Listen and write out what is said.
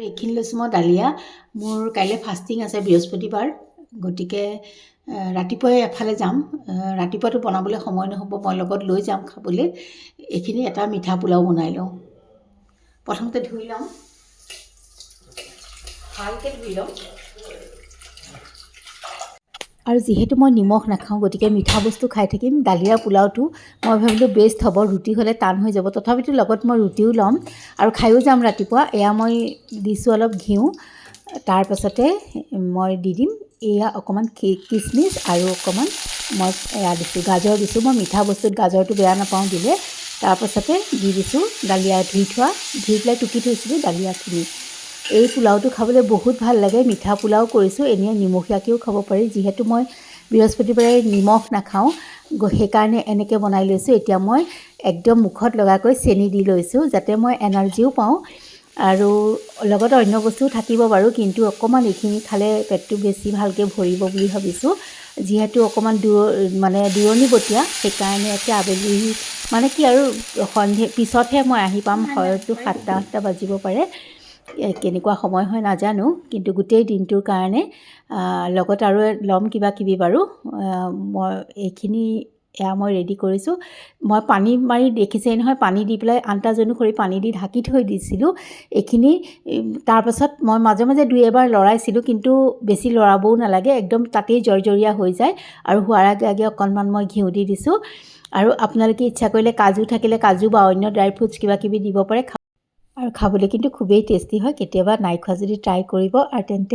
এইখিনি লৈছোঁ মই ডালিয়া। মোৰ কাইলৈ ফাষ্টিং আছে, বৃহস্পতিবাৰ, গতিকে ৰাতিপুৱাই এফালে যাম। ৰাতিপুৱাটো বনাবলৈ সময় নহ'ব, মই লগত লৈ যাম খাবলৈ। এইখিনি এটা মিঠা পোলাও বনাই লওঁ। প্ৰথমতে ধুই লওঁ, ভালকৈ ধুই লওঁ। আৰু যিহেতু মই নিমখ নাখাওঁ, গতিকে মিঠা বস্তু খাই থাকিম। ডালিয়া পোলাওটো মই ভাবিলোঁ বেষ্ট হ'ব, ৰুটি হ'লে টান হৈ যাব। তথাপিতো লগত মই ৰুটিও ল'ম আৰু খায়ো যাম ৰাতিপুৱা। এয়া মই দিছোঁ অলপ ঘিউ, তাৰপাছতে মই দি দিম এয়া অকণমান কিচমিচ আৰু অকণমান মই এয়া দিছোঁ গাজৰ দিছোঁ। মই মিঠা বস্তুত গাজৰটো বেয়া নাপাওঁ দিলে। তাৰপাছতে দি দিছোঁ ডালিয়া ধুই পেলাই টুকি থৈছিলোঁ ডালিয়াখিনি। এই পোলাওটো খাবলৈ বহুত ভাল লাগে। মিঠা পোলাও কৰিছোঁ, এনেই নিমখীয়াকৈও খাব পাৰি। যিহেতু মই বৃহস্পতিবাৰে নিমখ নাখাওঁ, সেইকাৰণে এনেকৈ বনাই লৈছোঁ। এতিয়া মই একদম মুখত লগাকৈ চেনি দি লৈছোঁ, যাতে মই এনাৰ্জিও পাওঁ। আৰু লগত অন্য বস্তুও থাকিব বাৰু, কিন্তু অকণমান এইখিনি খালে পেটটো বেছি ভালকৈ ভৰিব বুলি ভাবিছোঁ। যিহেতু অকণমান দূৰণিবতীয়া, সেইকাৰণে এতিয়া আবেলি মানে কি আৰু সন্ধিয়া পিছতহে মই আহি পাম। হয়তো 7-8টা বাজিব পাৰে, কেনেকুৱা সময় হয় নাজানো, কিন্তু গোটেই দিনটোৰ কাৰণে লগত আৰু ল'ম কিবা কিবি বাৰু। মই এইখিনি এয়া মই ৰেডি কৰিছোঁ। মই পানী মাৰি দেখিছেই নহয়, পানী দি পেলাই আন্তাজ অনুসৰি পানী দি ঢাকি থৈ দিছিলোঁ এইখিনি। তাৰপাছত মই মাজে মাজে 2-এবাৰ লৰাইছিলোঁ, কিন্তু বেছি লৰাবও নালাগে, একদম তাতেই জৰ্জৰীয়া হৈ যায়। আৰু হোৱাৰ আগে আগে অকণমান মই ঘিউ দি দিছোঁ। আৰু আপোনালোকে ইচ্ছা কৰিলে কাজু থাকিলে কাজু বা অন্য ড্ৰাই ফ্ৰুটছ কিবা কিবি দিব পাৰে। আৰু খাবলৈ কিন্তু খুবেই টেষ্টি হয়। কেতিয়াবা নাই খোৱা যদি ট্ৰাই কৰিব। আৰু তেন্তে